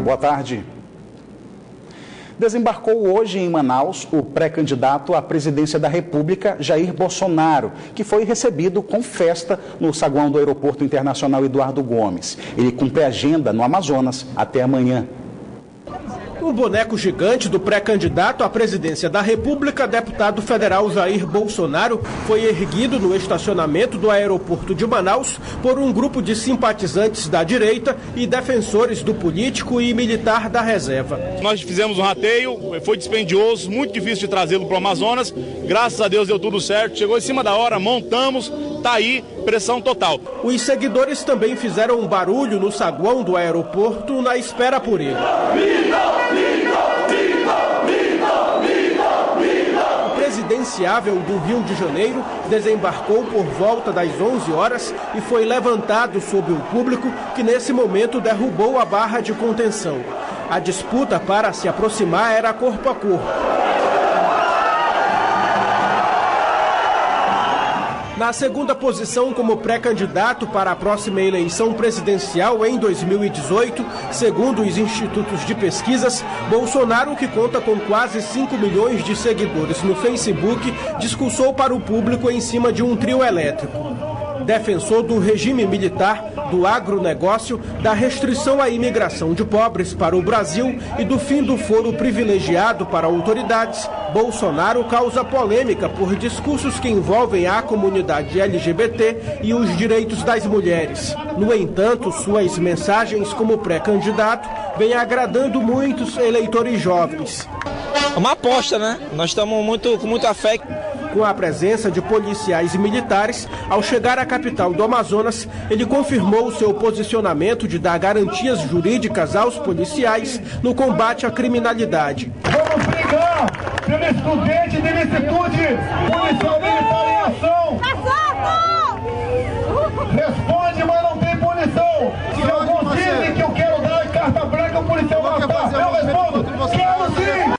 Boa tarde. Desembarcou hoje em Manaus o pré-candidato à presidência da República, Jair Bolsonaro, que foi recebido com festa no saguão do Aeroporto Internacional Eduardo Gomes. Ele cumpre agenda no Amazonas até amanhã. Um boneco gigante do pré-candidato à presidência da República, deputado federal Jair Bolsonaro, foi erguido no estacionamento do aeroporto de Manaus por um grupo de simpatizantes da direita e defensores do político e militar da reserva. Nós fizemos um rateio, foi dispendioso, muito difícil de trazê-lo para o Amazonas. Graças a Deus deu tudo certo, chegou em cima da hora, montamos, tá aí, pressão total. Os seguidores também fizeram um barulho no saguão do aeroporto na espera por ele. O presidenciável do Rio de Janeiro desembarcou por volta das 11 horas e foi levantado sob o público, que nesse momento derrubou a barra de contenção. A disputa para se aproximar era corpo a corpo. Na segunda posição como pré-candidato para a próxima eleição presidencial em 2018, segundo os institutos de pesquisas, Bolsonaro, que conta com quase 5 milhões de seguidores no Facebook, discursou para o público em cima de um trio elétrico. Defensor do regime militar, do agronegócio, da restrição à imigração de pobres para o Brasil e do fim do foro privilegiado para autoridades, Bolsonaro causa polêmica por discursos que envolvem a comunidade LGBT e os direitos das mulheres. No entanto, suas mensagens como pré-candidato vêm agradando muitos eleitores jovens. É uma aposta, né? Nós estamos com muita fé. Com a presença de policiais e militares, ao chegar à capital do Amazonas, ele confirmou o seu posicionamento de dar garantias jurídicas aos policiais no combate à criminalidade. Vamos brigar pelo estudante de licitude policial militar em ação. Responde, mas não tem punição. Se algum dizem que eu quero dar carta branca, o policial vai matar. Eu respondo, quero sim.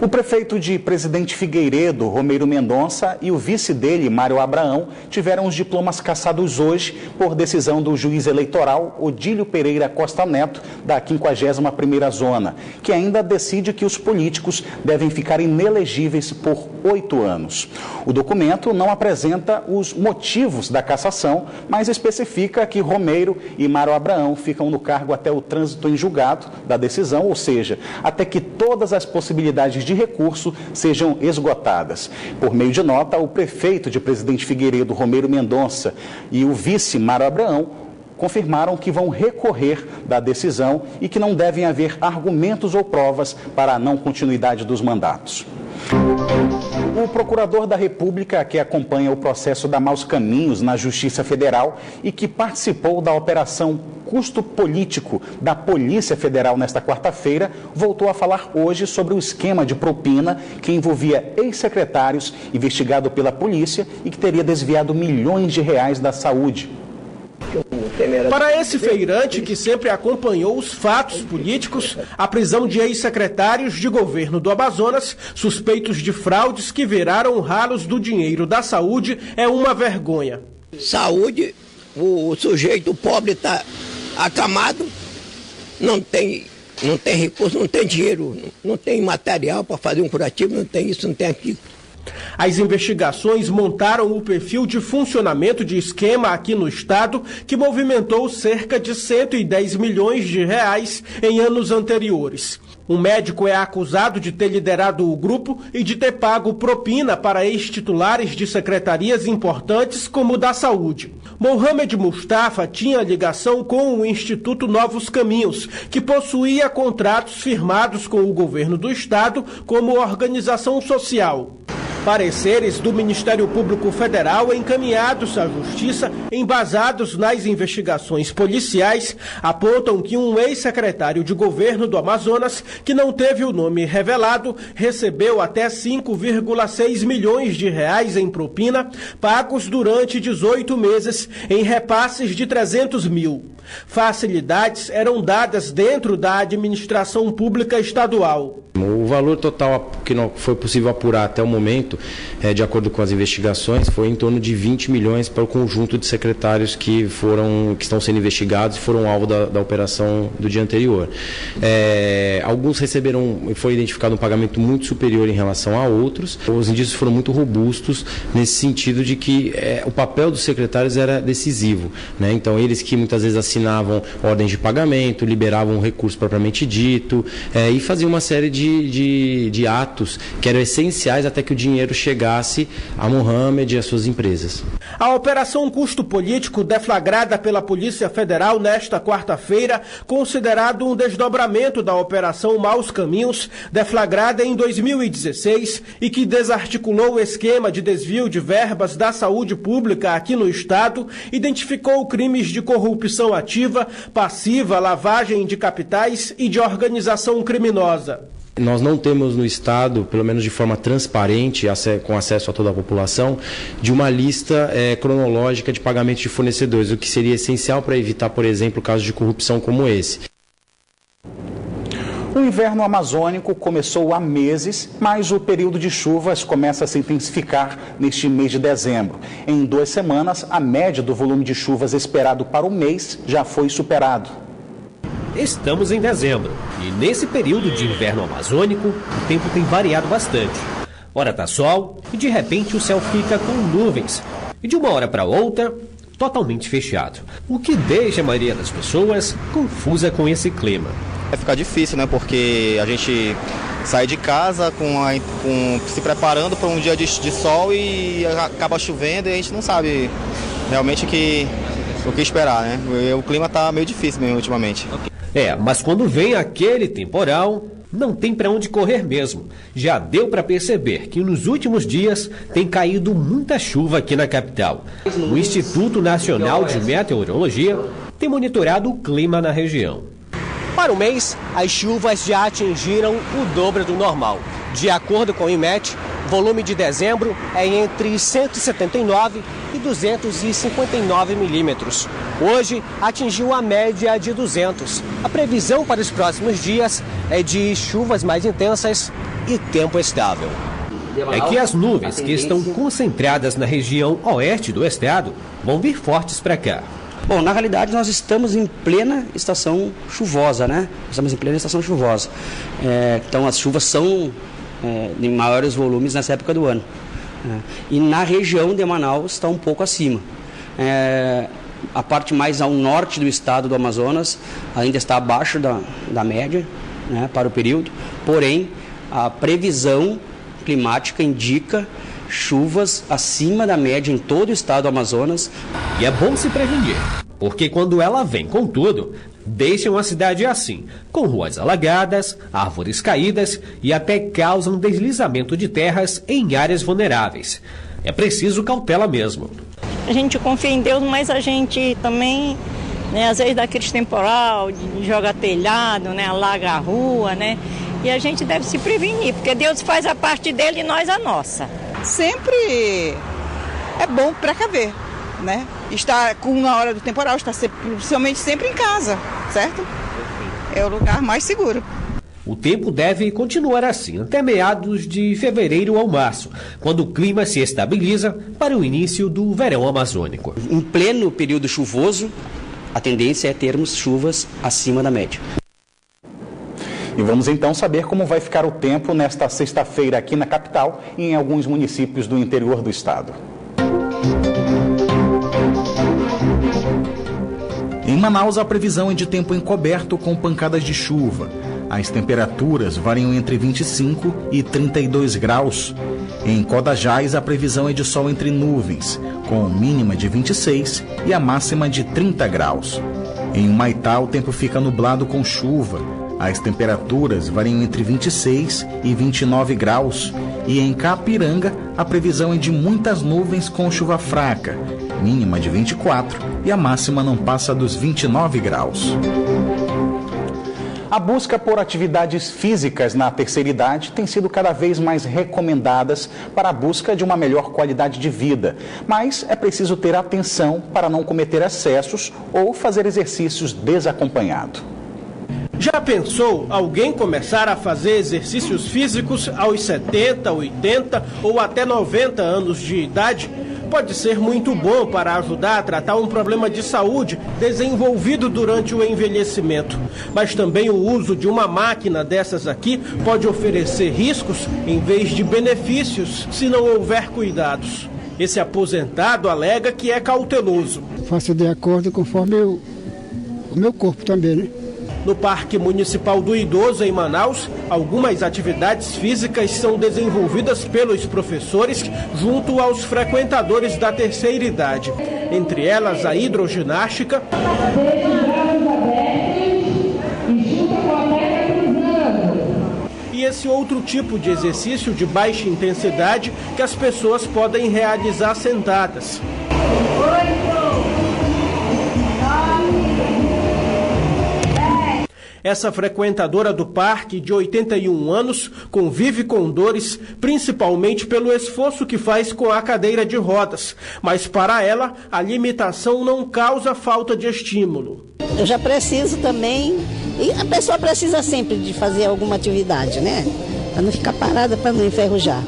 O prefeito de Presidente Figueiredo, Romeiro Mendonça, e o vice dele, Mário Abraão, tiveram os diplomas cassados hoje por decisão do juiz eleitoral Odílio Pereira Costa Neto, da 51ª Zona, que ainda decide que os políticos devem ficar inelegíveis por 8 anos. O documento não apresenta os motivos da cassação, mas especifica que Romeiro e Mário Abraão ficam no cargo até o trânsito em julgado da decisão, ou seja, até que todas as possibilidades de recurso sejam esgotadas. Por meio de nota, o prefeito de Presidente Figueiredo, Romeiro Mendonça, e o vice, Mário Abraão, confirmaram que vão recorrer da decisão e que não devem haver argumentos ou provas para a não continuidade dos mandatos. O procurador da República, que acompanha o processo da Maus Caminhos na Justiça Federal e que participou da operação Custo Político da Polícia Federal nesta quarta-feira, voltou a falar hoje sobre o esquema de propina que envolvia ex-secretários investigado pela polícia e que teria desviado milhões de reais da saúde. Para esse feirante, que sempre acompanhou os fatos políticos, a prisão de ex-secretários de governo do Amazonas, suspeitos de fraudes que viraram ralos do dinheiro da saúde, é uma vergonha. Saúde, o sujeito pobre está acamado, não tem recurso, não tem dinheiro, não tem material para fazer um curativo, não tem isso, não tem aquilo. As investigações montaram o perfil de funcionamento de esquema aqui no estado, que movimentou cerca de 110 milhões de reais em anos anteriores. Um médico é acusado de ter liderado o grupo e de ter pago propina para ex-titulares de secretarias importantes como o da saúde. Mohamed Mustafa tinha ligação com o Instituto Novos Caminhos, que possuía contratos firmados com o governo do estado como organização social. Pareceres do Ministério Público Federal encaminhados à Justiça, embasados nas investigações policiais, apontam que um ex-secretário de governo do Amazonas, que não teve o nome revelado, recebeu até 5,6 milhões de reais em propina, pagos durante 18 meses em repasses de 300 mil. Facilidades eram dadas dentro da administração pública estadual. O valor total que não foi possível apurar até o momento, de acordo com as investigações, foi em torno de 20 milhões para o conjunto de secretários que estão sendo investigados e foram alvo da operação do dia anterior. Alguns foi identificado um pagamento muito superior em relação a outros. Os indícios foram muito robustos nesse sentido de que o papel dos secretários era decisivo, né? Então, eles que muitas vezes assinavam ordens de pagamento, liberavam o recurso propriamente dito e faziam uma série de atos que eram essenciais até que o dinheiro chegasse a Mohamed e às suas empresas. A Operação Custo Político, deflagrada pela Polícia Federal nesta quarta-feira, considerado um desdobramento da Operação Maus Caminhos, deflagrada em 2016 e que desarticulou o esquema de desvio de verbas da saúde pública aqui no estado, identificou crimes de corrupção ativa, passiva, lavagem de capitais e de organização criminosa. Nós não temos no Estado, pelo menos de forma transparente, com acesso a toda a população, de uma lista cronológica de pagamentos de fornecedores, o que seria essencial para evitar, por exemplo, casos de corrupção como esse. O inverno amazônico começou há meses, mas o período de chuvas começa a se intensificar neste mês de dezembro. Em 2 semanas, a média do volume de chuvas esperado para o mês já foi superado. Estamos em dezembro e nesse período de inverno amazônico o tempo tem variado bastante. Ora tá sol e de repente o céu fica com nuvens e de uma hora para outra totalmente fechado, o que deixa a maioria das pessoas confusa com esse clima. Vai ficar difícil, né? Porque a gente sai de casa se preparando para um dia de sol e acaba chovendo e a gente não sabe realmente o que esperar, né? O clima tá meio difícil mesmo ultimamente. Mas quando vem aquele temporal, não tem para onde correr mesmo. Já deu para perceber que nos últimos dias tem caído muita chuva aqui na capital. O Instituto Nacional de Meteorologia tem monitorado o clima na região. Para o mês, as chuvas já atingiram o dobro do normal. De acordo com o IMET, o volume de dezembro é entre 179 e 259 milímetros. Hoje, atingiu a média de 200. A previsão para os próximos dias é de chuvas mais intensas e tempo estável. É que as nuvens que estão concentradas na região oeste do estado vão vir fortes para cá. Bom, na realidade nós estamos em plena estação chuvosa, né? Estamos em plena estação chuvosa. Então as chuvas são em maiores volumes nessa época do ano. E na região de Manaus está um pouco acima. A parte mais ao norte do estado do Amazonas ainda está abaixo da média, né, para o período. Porém, a previsão climática indica chuvas acima da média em todo o estado do Amazonas. E é bom se prevenir, porque quando ela vem com tudo, deixa uma cidade assim, com ruas alagadas, árvores caídas e até causam deslizamento de terras em áreas vulneráveis. É preciso cautela mesmo. A gente confia em Deus, mas a gente também, né, às vezes dá aqueles temporal, joga telhado, né, alaga a rua, né? E a gente deve se prevenir, porque Deus faz a parte dele e nós a nossa. Sempre é bom precaver, né? Estar na hora do temporal, estar principalmente sempre em casa, certo? É o lugar mais seguro. O tempo deve continuar assim até meados de fevereiro ou março, quando o clima se estabiliza para o início do verão amazônico. Em pleno período chuvoso, a tendência é termos chuvas acima da média. E vamos então saber como vai ficar o tempo nesta sexta-feira aqui na capital e em alguns municípios do interior do estado. Em Manaus, a previsão é de tempo encoberto com pancadas de chuva. As temperaturas variam entre 25 e 32 graus. Em Codajás, a previsão é de sol entre nuvens, com mínima de 26 e a máxima de 30 graus. Em Humaitá, o tempo fica nublado com chuva. As temperaturas variam entre 26 e 29 graus. E em Capiranga, a previsão é de muitas nuvens com chuva fraca, mínima de 24 e a máxima não passa dos 29 graus. A busca por atividades físicas na terceira idade tem sido cada vez mais recomendadas para a busca de uma melhor qualidade de vida. Mas é preciso ter atenção para não cometer excessos ou fazer exercícios desacompanhado. Já pensou alguém começar a fazer exercícios físicos aos 70, 80 ou até 90 anos de idade? Pode ser muito bom para ajudar a tratar um problema de saúde desenvolvido durante o envelhecimento. Mas também o uso de uma máquina dessas aqui pode oferecer riscos em vez de benefícios se não houver cuidados. Esse aposentado alega que é cauteloso. Faço de acordo conforme o meu corpo também, né? No Parque Municipal do Idoso, em Manaus, algumas atividades físicas são desenvolvidas pelos professores junto aos frequentadores da terceira idade. Entre elas, a hidroginástica e esse outro tipo de exercício de baixa intensidade que as pessoas podem realizar sentadas. Essa frequentadora do parque, de 81 anos, convive com dores, principalmente pelo esforço que faz com a cadeira de rodas. Mas para ela, a limitação não causa falta de estímulo. Eu já preciso também, e a pessoa precisa sempre de fazer alguma atividade, né? Para não ficar parada, para não enferrujar.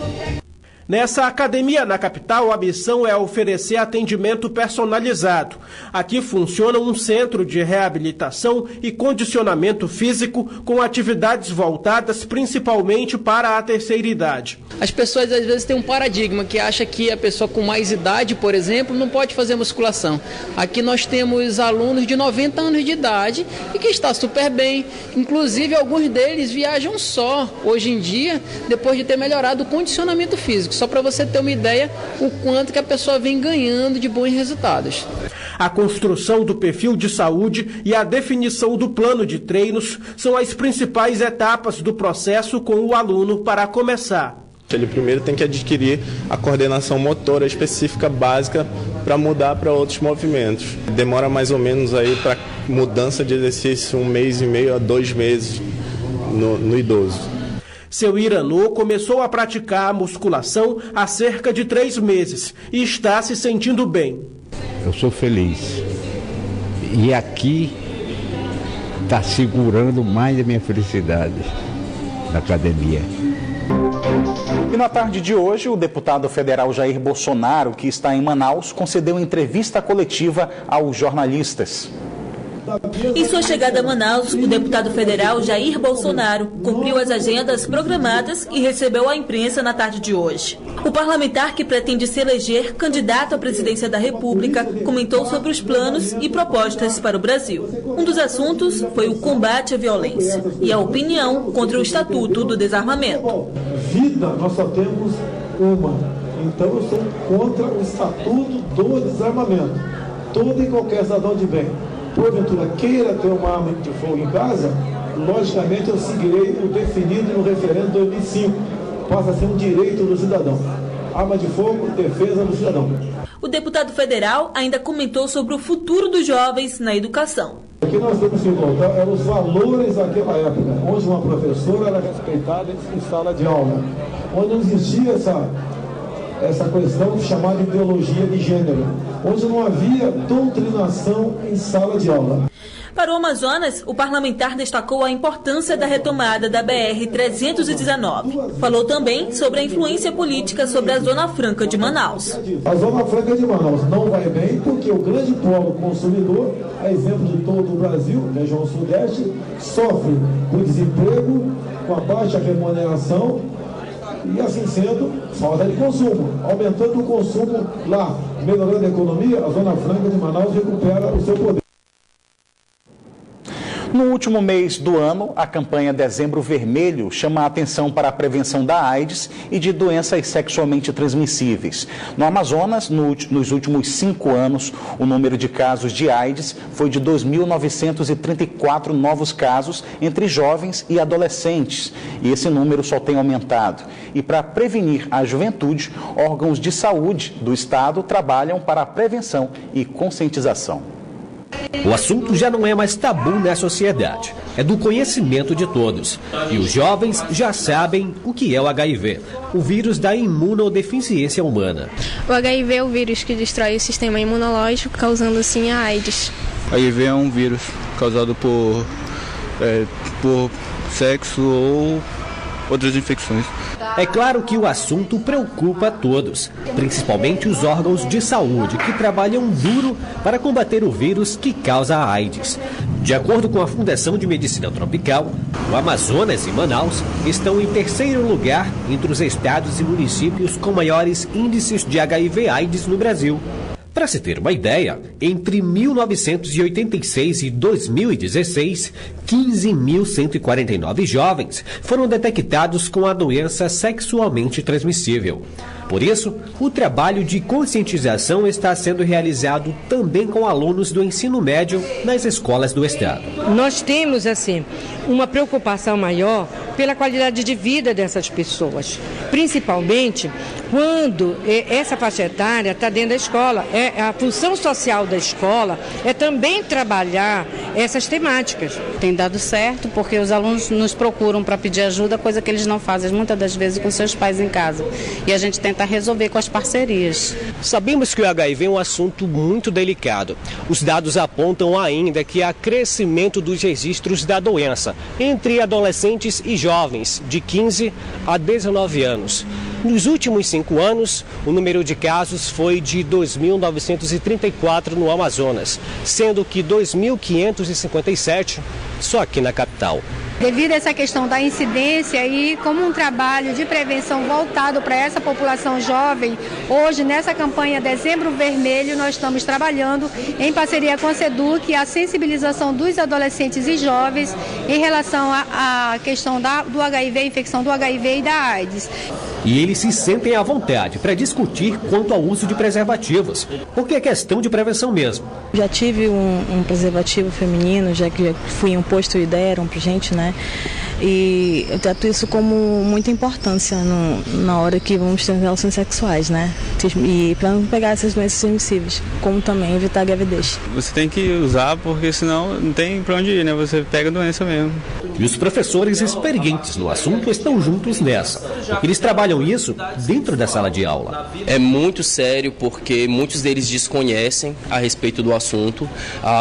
Nessa academia na capital, a missão é oferecer atendimento personalizado. Aqui funciona um centro de reabilitação e condicionamento físico com atividades voltadas principalmente para a terceira idade. As pessoas às vezes têm um paradigma que acha que a pessoa com mais idade, por exemplo, não pode fazer musculação. Aqui nós temos alunos de 90 anos de idade e que está super bem. Inclusive alguns deles viajam só hoje em dia, depois de ter melhorado o condicionamento físico. Só para você ter uma ideia o quanto que a pessoa vem ganhando de bons resultados. A construção do perfil de saúde e a definição do plano de treinos são as principais etapas do processo com o aluno para começar. Ele primeiro tem que adquirir a coordenação motora específica básica para mudar para outros movimentos. Demora mais ou menos aí para mudança de exercício 1 mês e meio a 2 meses no idoso. Seu Iranu começou a praticar a musculação há cerca de 3 meses e está se sentindo bem. Eu sou feliz. E aqui está segurando mais a minha felicidade na academia. E na tarde de hoje, o deputado federal Jair Bolsonaro, que está em Manaus, concedeu entrevista coletiva aos jornalistas. Em sua chegada a Manaus, o deputado federal Jair Bolsonaro cumpriu as agendas programadas e recebeu a imprensa na tarde de hoje. O parlamentar, que pretende se eleger candidato à presidência da República, comentou sobre os planos e propostas para o Brasil. Um dos assuntos foi o combate à violência e a opinião contra o Estatuto do Desarmamento. Vida nós só temos uma, então eu sou contra o Estatuto do Desarmamento. Todo e qualquer cidadão de bem, porventura queira ter uma arma de fogo em casa, logicamente eu seguirei o definido no referendo de 2005. Passa a ser um direito do cidadão. Arma de fogo, defesa do cidadão. O deputado federal ainda comentou sobre o futuro dos jovens na educação. Aqui nós temos que voltar eram os valores daquela época, onde uma professora era respeitada em sala de aula, onde não existia essa questão chamada ideologia de gênero, onde não havia doutrinação em sala de aula. Para o Amazonas, o parlamentar destacou a importância da retomada da BR-319. Falou também sobre a influência política sobre a Zona Franca de Manaus. A Zona Franca de Manaus não vai bem porque o grande polo consumidor, a exemplo de todo o Brasil, região sudeste, sofre com desemprego, com a baixa remuneração e, assim sendo, falta de consumo. Aumentando o consumo lá, melhorando a economia, a Zona Franca de Manaus recupera o seu poder. No último mês do ano, a campanha Dezembro Vermelho chama a atenção para a prevenção da AIDS e de doenças sexualmente transmissíveis. No Amazonas, nos últimos 5 anos, o número de casos de AIDS foi de 2.934 novos casos entre jovens e adolescentes. E esse número só tem aumentado. E para prevenir a juventude, órgãos de saúde do estado trabalham para a prevenção e conscientização. O assunto já não é mais tabu na sociedade, é do conhecimento de todos. E os jovens já sabem o que é o HIV, o vírus da imunodeficiência humana. O HIV é o vírus que destrói o sistema imunológico, causando assim a AIDS. HIV é um vírus causado por sexo ou outras infecções. É claro que o assunto preocupa a todos, principalmente os órgãos de saúde, que trabalham duro para combater o vírus que causa a AIDS. De acordo com a Fundação de Medicina Tropical, o Amazonas e Manaus estão em terceiro lugar entre os estados e municípios com maiores índices de HIV/AIDS no Brasil. Para se ter uma ideia, entre 1986 e 2016, 15.149 jovens foram detectados com a doença sexualmente transmissível. Por isso, o trabalho de conscientização está sendo realizado também com alunos do ensino médio nas escolas do estado. Nós temos, assim, uma preocupação maior pela qualidade de vida dessas pessoas, principalmente quando essa faixa etária está dentro da escola. A função social da escola é também trabalhar essas temáticas. Tem dado certo porque os alunos nos procuram para pedir ajuda, coisa que eles não fazem muitas das vezes com seus pais em casa. E a gente tenta resolver com as parcerias. Sabemos que o HIV é um assunto muito delicado. Os dados apontam ainda que há crescimento dos registros da doença entre adolescentes e jovens de 15 a 19 anos. Nos últimos 5 anos, o número de casos foi de 2.934 no Amazonas, sendo que 2.557 só aqui na capital. Devido a essa questão da incidência e como um trabalho de prevenção voltado para essa população jovem, hoje nessa campanha Dezembro Vermelho nós estamos trabalhando em parceria com a SEDUC a sensibilização dos adolescentes e jovens em relação à questão do HIV, infecção do HIV e da AIDS. E eles se sentem à vontade para discutir quanto ao uso de preservativos, porque é questão de prevenção mesmo. Já tive um preservativo feminino, já que fui em um posto e deram pra gente, né? E eu trato isso como muita importância na hora que vamos ter relações sexuais, né? E para não pegar essas doenças transmissíveis, como também evitar a gravidez. Você tem que usar porque senão não tem para onde ir, né? Você pega a doença mesmo. E os professores experientes no assunto estão juntos nessa, porque eles trabalham isso dentro da sala de aula. É muito sério porque muitos deles desconhecem a respeito do assunto,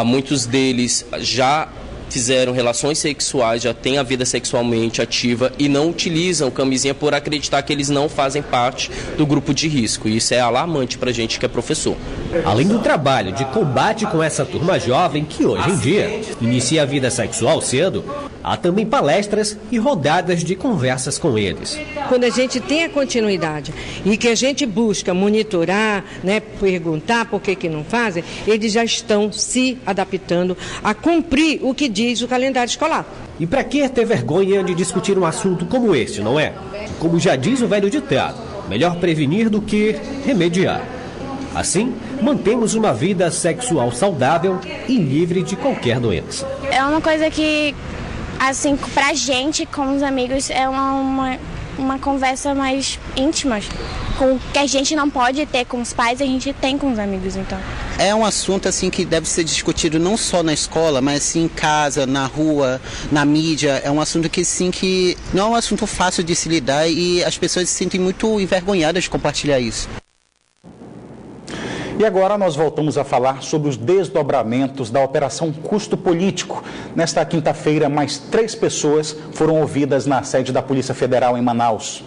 muitos deles já fizeram relações sexuais, já têm a vida sexualmente ativa e não utilizam camisinha por acreditar que eles não fazem parte do grupo de risco. E isso é alarmante para a gente que é professor. Além do trabalho de combate com essa turma jovem que hoje em dia inicia a vida sexual cedo, há também palestras e rodadas de conversas com eles. Quando a gente tem a continuidade e que a gente busca monitorar, né, perguntar por que não fazem, eles já estão se adaptando a cumprir o que diz o calendário escolar. E para que ter vergonha de discutir um assunto como este, não é? Como já diz o velho ditado, melhor prevenir do que remediar. Assim, mantemos uma vida sexual saudável e livre de qualquer doença. É uma coisa que, assim, pra gente, com os amigos, é uma conversa mais íntima. Com que a gente não pode ter com os pais, a gente tem com os amigos, então. É um assunto assim que deve ser discutido não só na escola, mas sim em casa, na rua, na mídia. É um assunto que sim que não é um assunto fácil de se lidar e as pessoas se sentem muito envergonhadas de compartilhar isso. E agora nós voltamos a falar sobre os desdobramentos da Operação Custo Político. Nesta quinta-feira, mais 3 pessoas foram ouvidas na sede da Polícia Federal em Manaus.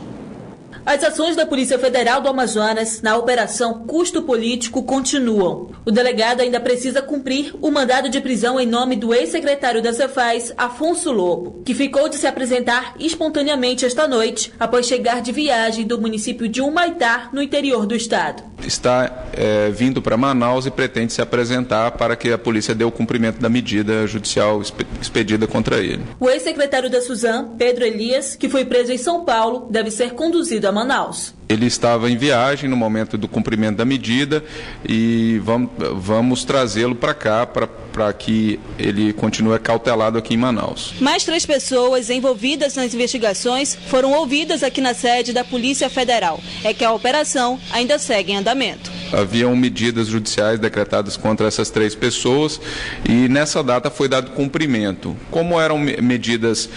As ações da Polícia Federal do Amazonas na Operação Custo Político continuam. O delegado ainda precisa cumprir o mandado de prisão em nome do ex-secretário da Cefaz, Afonso Lobo, que ficou de se apresentar espontaneamente esta noite, após chegar de viagem do município de Humaitá, no interior do estado. Está vindo para Manaus e pretende se apresentar para que a polícia dê o cumprimento da medida judicial expedida contra ele. O ex-secretário da Suzam, Pedro Elias, que foi preso em São Paulo, deve ser conduzido a Manaus. Ele estava em viagem no momento do cumprimento da medida e vamos trazê-lo para cá para que ele continue cautelado aqui em Manaus. Mais 3 pessoas envolvidas nas investigações foram ouvidas aqui na sede da Polícia Federal. É que a operação ainda segue em andamento. haviam medidas judiciais decretadas contra essas 3 pessoas e nessa data foi dado cumprimento. Como eram medidas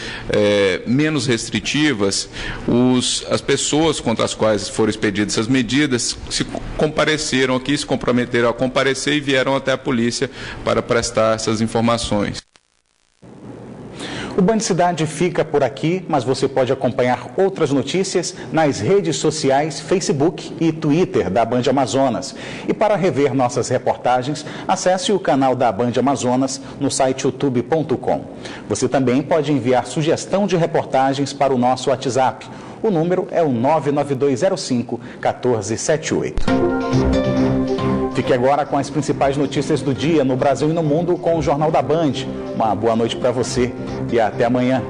menos restritivas, as pessoas contra as quais foram expedidas essas medidas se compareceram aqui, se comprometeram a comparecer e vieram até a polícia para prestar essas informações. O Band Cidade fica por aqui, mas você pode acompanhar outras notícias nas redes sociais, Facebook e Twitter da Band Amazonas. E para rever nossas reportagens, acesse o canal da Band Amazonas no site youtube.com. Você também pode enviar sugestão de reportagens para o nosso WhatsApp. O número é o 99205-1478. Fique agora com as principais notícias do dia no Brasil e no mundo com o Jornal da Band. Uma boa noite para você e até amanhã.